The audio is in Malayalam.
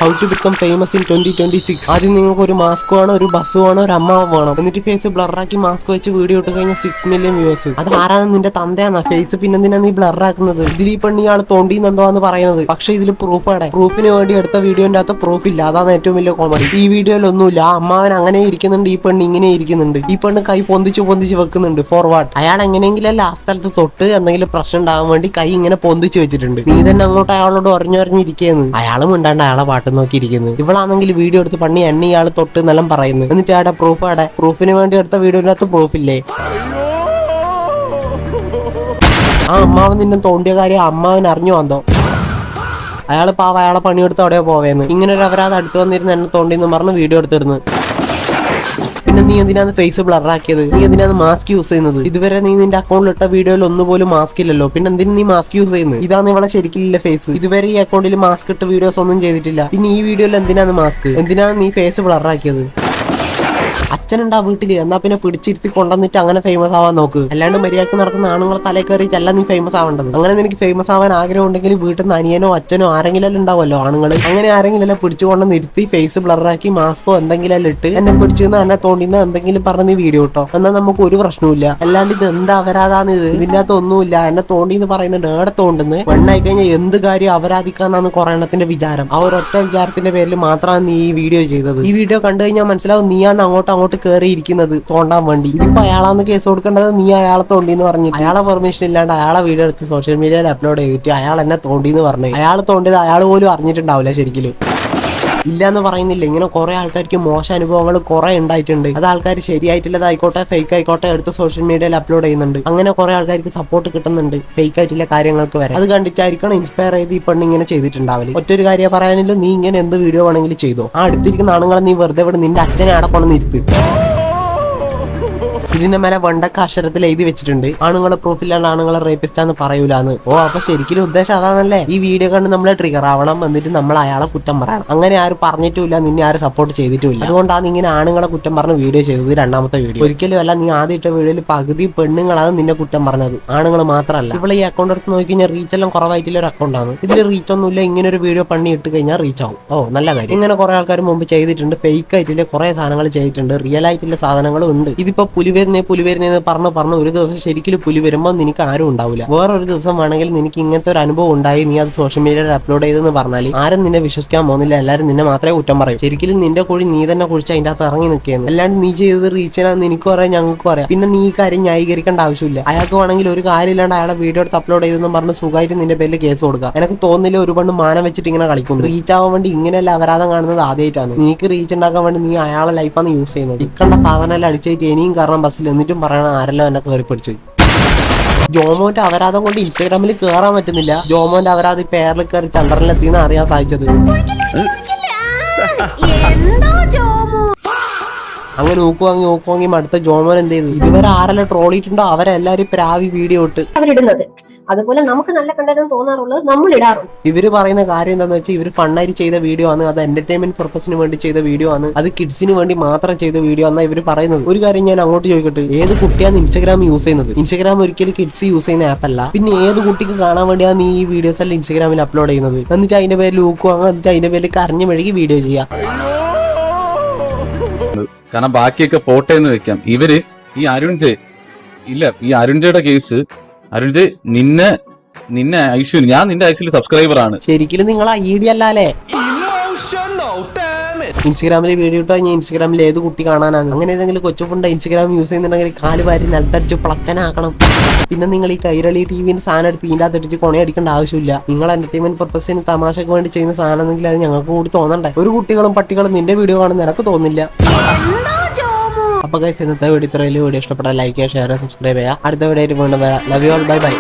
How to become famous in 2026. ആദ്യം നിങ്ങൾക്ക് ഒരു മാസ്ക് വേണം, ഒരു ബസ് വേണം, ഒരു അമ്മ വേണം. എന്നിട്ട് ഫേസ് ബ്ലറാക്കി മാസ്ക് വെച്ച് വീഡിയോ ഇട്ട് കഴിഞ്ഞാൽ 6 മില്യൺ വ്യൂസ്. അത് ആരാണ്? നിന്റെ തന്തയാണോ? ഫേസ് പിന്നെന്തിനാ നീ ബ്ലറാക്കുന്നത്? ഇതിൽ ഈ പെണ്ണി ആൾ തോണ്ടിന്ന് എന്തോന്ന് പറയുന്നത്. പക്ഷെ ഇതിൽ പ്രൂഫ് ആണ്. പ്രൂഫിന് വേണ്ടി എടുത്ത വീഡിയോന്റെ അകത്ത് പ്രൂഫ് ഇല്ല. അതാണ് ഏറ്റവും വലിയ കോമഡി. ഈ വീഡിയോയിൽ ഒന്നുമില്ല. ആ അമ്മാവൻ അങ്ങനെ ഇരിക്കുന്നുണ്ട്, ഈ പെണ്ണ് ഇങ്ങനെ ഇരിക്കുന്നുണ്ട്. ഈ പെണ്ണ് കൈ പൊന്തിച്ച് വെക്കുന്നുണ്ട് ഫോർവേഡ്. അയാൾ എങ്ങനെയെങ്കിലും ആ സ്ഥലത്ത് തൊട്ട് എന്തെങ്കിലും പ്രശ്നം ഉണ്ടാകാൻ വേണ്ടി കൈ ഇങ്ങനെ പൊന്തിച്ച് വെച്ചിട്ടുണ്ട്. നീ തന്നെ അങ്ങോട്ട് അയാളോട് ഒരഞ്ഞിരിക്കുന്നു. അയാളും ഉണ്ടാണ്ട് അയാളെ പാട്ട് നോക്കിയിരിക്കുന്നു. ഇവളാണെങ്കിൽ വീഡിയോ എടുത്ത് പണി എണ്ണി ഇയാൾ തൊട്ട് എന്നെല്ലാം പറയുന്നു. എന്നിട്ട് അവിടെ പ്രൂഫിന് വേണ്ടി എടുത്ത വീഡിയോനകത്ത് പ്രൂഫില്ലേ? ആ അമ്മാവൻ നിന്നെ തോണ്ടിയ കാര്യം അമ്മാവൻ അറിഞ്ഞു വന്നോ? അയാള് പാവ അയാളെ പണിയെടുത്ത് അവിടെ പോവേന്ന്. ഇങ്ങനെ ഒരു അവരാത് അടുത്ത് വന്നിരുന്ന് എന്നെ തോണ്ടിന്ന് പറഞ്ഞ് വീഡിയോ എടുത്തിരുന്നു. പിന്നെ നീ എന്തിനാണ് ഫേസ് ബ്ലറാക്കിയത്? നീ എന്തിനാണ് മാസ്ക് യൂസ് ചെയ്യുന്നത്? ഇതുവരെ നീ നിന്റെ അക്കൗണ്ടിൽ ഇട്ട വീഡിയോയിൽ ഒന്നുപോലും മാസ്ക് ഇല്ലല്ലോ. പിന്നെ എന്തിനു നീ മാസ്ക് യൂസ് ചെയ്യുന്നത്? ഇതാണ് ഇവിടെ ശരിക്കില്ല ഫേസ്. ഇതുവരെ ഈ അക്കൗണ്ടിൽ മാസ്ക് ഇട്ട വീഡിയോസ് ഒന്നും ചെയ്തിട്ടില്ല. പിന്നെ ഈ വീഡിയോയിൽ എന്തിനാണ് മാസ്ക്? എന്തിനാണ് നീ ഫേസ് ബ്ലറാക്കിയത്? അച്ഛനുണ്ടാ വീട്ടില്, എന്നാ പിന്നെ പിടിച്ചിരുത്തി കൊണ്ടുവന്നിട്ട് അങ്ങനെ ഫേമസ് ആവാൻ നോക്ക്. അല്ലാണ്ട് മര്യാദക്ക് നടക്കുന്ന ആണുങ്ങളെ തലേ കയറിയിട്ടല്ല നീ ഫേമസ് ആവേണ്ടത്. അങ്ങനെ നിനക്ക് ഫേമസ് ആവാൻ ആഗ്രഹം ഉണ്ടെങ്കിൽ വീട്ടിൽ നിന്ന് അനിയനോ അച്ഛനോ ആരെങ്കിലും ഉണ്ടാവുമല്ലോ ആണുങ്ങൾ. അങ്ങനെ ആരെങ്കിലും പിടിച്ചുകൊണ്ട് നിർത്തി ഫേസ് ബ്ലറാക്കി മാസ്കോ എന്തെങ്കിലും ഇട്ട് എന്നെ പിടിച്ചിരുന്ന എന്നെ തോണ്ടിന്ന് എന്തെങ്കിലും പറഞ്ഞ് നീ വീഡിയോ ഇട്ടോ, എന്നാൽ നമുക്ക് ഒരു പ്രശ്നമില്ല. അല്ലാണ്ട് ഇത് എന്താ അപരാധാണ്? ഇതിന്റെ അകത്ത് ഒന്നുമില്ല. എന്നെ തോണ്ടിന്ന് പറയുന്നുണ്ട്. ഏടെ തോണ്ടുന്നു പെണ്ണായി കഴിഞ്ഞാൽ എന്ത് കാര്യം അപരാധിക്കാന്നാണ് കുറെ എണ്ണത്തിന്റെ വിചാരം. ആ ഒരൊറ്റ വിചാരത്തിന്റെ പേരിൽ മാത്രമാണ് നീ ഈ വീഡിയോ ചെയ്തത്. ഈ വീഡിയോ കണ്ടു കഴിഞ്ഞാൽ മനസ്സിലാവും നീയാന്ന് അങ്ങോട്ട് കയറിയിരിക്കുന്നത് തോണ്ടാൻ വേണ്ടി. ഇതിപ്പോ അയാളാന്ന് കേസ് കൊടുക്കേണ്ടത്. നീ അയാളെ തോണ്ടിന്ന് പറഞ്ഞു. അയാളെ പെർമിഷൻ ഇല്ലാണ്ട് അയാളെ വീഡിയോ എടുത്ത് സോഷ്യൽ മീഡിയയിൽ അപ്ലോഡ് ചെയ്തിട്ട് അയാൾ എന്നെ തോണ്ടിന്ന് പറഞ്ഞു. അയാൾ തോണ്ടിയത് അയാൾ പോലും അറിഞ്ഞിട്ടുണ്ടാവില്ല ശരിക്കും. ഇല്ലാന്ന് പറയുന്നില്ല. ഇങ്ങനെ കുറെ ആൾക്കാർക്ക് മോശം അനുഭവങ്ങൾ കുറെ ഉണ്ടായിട്ടുണ്ട്. അത് ആൾക്കാർ ശരിയായിട്ടുള്ളതായിക്കോട്ടെ ഫേക്ക് ആയിക്കോട്ടെ എടുത്ത് സോഷ്യൽ മീഡിയയിൽ അപ്ലോഡ് ചെയ്യുന്നുണ്ട്. അങ്ങനെ കുറെ ആൾക്കാർക്ക് സപ്പോർട്ട് കിട്ടുന്നുണ്ട് ഫേക്ക് ആയിട്ടുള്ള കാര്യങ്ങൾക്ക് വരെ. അത് കണ്ടിട്ടായിരിക്കണം ഇൻസ്പയർ ചെയ്ത് ഈ പെണ്ണ് ഇങ്ങനെ ചെയ്തിട്ടുണ്ടാവില്ല. ഒറ്റൊരു കാര്യം പറയാനില്ല, നീ ഇങ്ങനെ എന്ത് വീഡിയോ വേണമെങ്കിലും ചെയ്തോ. ആ അടുത്തിരിക്കുന്ന ആണുങ്ങളെ നീ വെറുതെ വിട്. നിന്റെ അച്ഛനെ അവിടെ കൊണ്ടു നിർത്ത്. ഇതിന്റെ മേലെ വെണ്ടക്ക അക്ഷരത്തിൽ എഴുതി വെച്ചിട്ടുണ്ട്, ആണുങ്ങളെ പ്രൂഫില്ലാണ്ട് ആണുങ്ങളെ റേപ്പിസ്റ്റാന്ന് പറയൂലാന്ന്. ഓ അപ്പൊ ശരിക്കും ഉദ്ദേശം അതാണല്ലേ? ഈ വീഡിയോ കണ്ട് നമ്മളെ ട്രിഗർ ആവണം, എന്നിട്ട് നമ്മൾ അയാളെ കുറ്റം പറയണം. അങ്ങനെ ആരും പറഞ്ഞിട്ടുമില്ല, നിന്നെ ആരും സപ്പോർട്ട് ചെയ്തിട്ടുമില്ല. അതുകൊണ്ടാണ് ഇങ്ങനെ ആണുങ്ങളെ കുറ്റം പറഞ്ഞ് വീഡിയോ ചെയ്തത്. രണ്ടാമത്തെ വീഡിയോ ഒരിക്കലും അല്ല. നീ ആദ്യം ഇട്ട വീഡിയോയിൽ പകുതി പെണ്ണുങ്ങളാണ് നിന്നെ കുറ്റം പറഞ്ഞത്, ആണുങ്ങൾ മാത്രമല്ല. ഇവിടെ ഈ അക്കൗണ്ട് എടുത്ത് നോക്കി കഴിഞ്ഞാൽ റീച്ച് എല്ലാം കുറവായിട്ടുള്ള ഒരു അക്കൗണ്ടാണ്. ഇതിൽ റീച്ച് ഒന്നുമില്ല. ഇങ്ങനെ ഒരു വീഡിയോ പണി ഇട്ട് കഴിഞ്ഞാൽ റീച്ച് ആവും. ഓ നല്ല കാര്യം. ഇങ്ങനെ കുറെ ആൾക്കാർ മുമ്പ് ചെയ്തിട്ടുണ്ട്. ഫേക്ക് ആയിട്ടുള്ള കുറെ സാധനങ്ങൾ ചെയ്തിട്ടുണ്ട്. റിയൽ ആയിട്ടുള്ള സാധനങ്ങളും ഉണ്ട്. ഇതിപ്പോ പുലിവരുന്നേന്ന് പറഞ്ഞു ഒരു ദിവസം ശരിക്കും പുലി വരുമ്പോൾ നിനക്ക് ആരും ഉണ്ടാവില്ല. വേറൊരു ദിവസം വേണമെങ്കിൽ നിനക്ക് ഇങ്ങനത്തെ ഒരു അനുഭവം ഉണ്ടായി, നീ അത് സോഷ്യൽ മീഡിയയിൽ അപ്ലോഡ് ചെയ്തെന്ന് പറഞ്ഞാൽ ആരും നിന്നെ വിശ്വസിക്കാൻ പോകുന്നില്ല. എല്ലാവരും നിന്നെ മാത്രമേ കുറ്റം പറയും. ശരിക്കും നിന്റെ കുഴി നീ തന്നെ കുഴിച്ച് അതിന്റെ അകത്ത് ഇറങ്ങി നിൽക്കുകയാണ്. അല്ലാണ്ട് നീ ചെയ്തത് റീച്ചിനാന്ന് എനിക്കും അറിയാം, ഞങ്ങൾക്കും അറിയാം. പിന്നെ നീ ഈ കാര്യം ന്യായീകരിക്കേണ്ട ആവശ്യമില്ല. അയാൾക്ക് വേണമെങ്കിൽ ഒരു കാര്യമില്ലാണ്ട് അയാളെ വീഡിയോ എടുത്ത് അപ്ലോഡ് ചെയ്തെന്ന് പറഞ്ഞ് സുഖമായിട്ട് നിന്റെ പേരിൽ കേസ് കൊടുക്കുക. എനിക്ക് തോന്നില്ല ഒരു പണ്ട് മാനം വെച്ചിട്ട് ഇങ്ങനെ കളിക്കുന്നു. റീച്ച് ആവാൻ വേണ്ടി ഇങ്ങനെയല്ല അപരാധം കാണുന്നത് ആദ്യമായിട്ടാണ്. നിനക്ക് റീച്ച് ഉണ്ടാക്കാൻ വേണ്ടി നീ അയാളെ ലൈഫാണ് യൂസ് ചെയ്യുന്നത്. ഇക്കണ്ട സാധനം എല്ലാം അടിച്ചിട്ട് ഇനിയും കാരണം ബസ്സിൽ എന്നിട്ടും പറയണം ആരെല്ലാം എന്നെ കയറി പിടിച്ചു. ജോമോന്റെ അപരാധം കൊണ്ട് ഇൻസ്റ്റാഗ്രാമിൽ കയറാൻ പറ്റുന്നില്ല. ജോമോന്റെ അപരാധം പേരിൽ കയറി ചന്ദ്രനിലെത്തിന്ന് അറിയാൻ സാധിച്ചത്. അങ്ങനെ നോക്കുവാങ്ങി അടുത്ത ജോമോൻ എന്ത് ചെയ്തു? ഇതുവരെ ആരെല്ലാം ട്രോളിയിട്ടുണ്ടോ അവരെല്ലാരും പ്രാവി വീഡിയോ ഇട്ട് അവരിടുന്നത്. അതുപോലെ നമുക്ക് നല്ല കണ്ടന്റ് തോന്നാറുള്ളത് നമ്മൾ ഇടാറുണ്ട്. ഇവര് പറയുന്ന കാര്യം എന്താണെന്ന് വെച്ചാൽ ഇവര് ഫണ്ണായിട്ട് ചെയ്ത വീഡിയോ ആണ്, അത് എന്റർടൈൻമെന്റ് പർപ്പസിന് വേണ്ടി ചെയ്ത വീഡിയോ ആണ്, അത് കിഡ്സിന് വേണ്ടി മാത്രം ചെയ്ത വീഡിയോ ആണ് ഇവര് പറയുന്നത്. ഒരു കാര്യം ഞാൻ അങ്ങോട്ട് ചോദിക്കട്ടെ, ഏത് കുട്ടിയാണ് ഇൻസ്റ്റാഗ്രാം യൂസ് ചെയ്യുന്നത്? ഇൻസ്റ്റാഗ്രാം ഒരിക്കലും കിഡ്സ് യൂസ് ചെയ്യുന്ന ആപ്പ് അല്ല. പിന്നെ ഏത് കുട്ടിക്ക് കാണാൻ വേണ്ടിയാണ് നീ ഈ വീഡിയോസ് എല്ലാം ഇൻസ്റ്റാഗ്രാമിൽ അപ്ലോഡ് ചെയ്യുന്നത്? എന്നിട്ട് അതിന്റെ പേരിൽ ലൂക്കുവാങ്ങ, എന്നിട്ട് അതിന്റെ പേരിൽ കരഞ്ഞു മെഴുകി വീഡിയോ ചെയ്യാം. കാരണം ബാക്കിയൊക്കെ പോട്ടെ എന്ന് വെക്കാം. ഇവര് ഈ അരുൺജയുടെ കേസ്, അരുൺജയ് നിന്നെ ഐശ്വര്യ, ഞാൻ നിന്റെ ആക്ച്വലി സബ്സ്ക്രൈബർ ആണ്. ശരിക്കും നിങ്ങൾ ഐഡി അല്ലേ? ഇൻസ്റ്റാഗ്രാമിൽ വീഡിയോ ഇട്ടോ ഞാൻ ഇൻസ്റ്റാഗ്രാമിൽ ഏത് കുട്ടി കാണാനാണ്? അങ്ങനെ ഏതെങ്കിലും കൊച്ചു ഫുണ്ട് ഇൻസ്റ്റാഗ്രാം യൂസ് ചെയ്യുന്നുണ്ടെങ്കിൽ കാല് വാരി നിലത്തടിച്ച് പ്ലച്ചനാക്കണം. പിന്നെ നിങ്ങൾ ഈ കൈരളി ടിവിന്റെ സാധനം എടുത്ത് ഇതിൻ്റെ അകത്തടിച്ച് കൊണയടിക്കേണ്ട ആവശ്യമില്ല. നിങ്ങൾ എന്റർടൈൻമെന്റ് പർപ്പസിന് തമാശക്ക് വേണ്ടി ചെയ്യുന്ന സാധനമെങ്കിൽ അത് ഞങ്ങൾക്ക് കൂടി തോന്നണ്ടേ? ഒരു കുട്ടികളും പട്ടികളും നിന്റെ വീഡിയോ കാണുന്ന എനിക്ക് തോന്നില്ല. അപ്പൊ ഗൈസ് ഇന്നത്തെ വീഡിയോ ഇത്രയും. വീഡിയോ ഇഷ്ടപ്പെട്ടാൽ ലൈക്ക് ചെയ്യുക, ഷെയർ, സബ്സ്ക്രൈബ് ചെയ്യുക. അടുത്ത വീഡിയോ വീണ്ടും വരാം. Love you all, bye bye.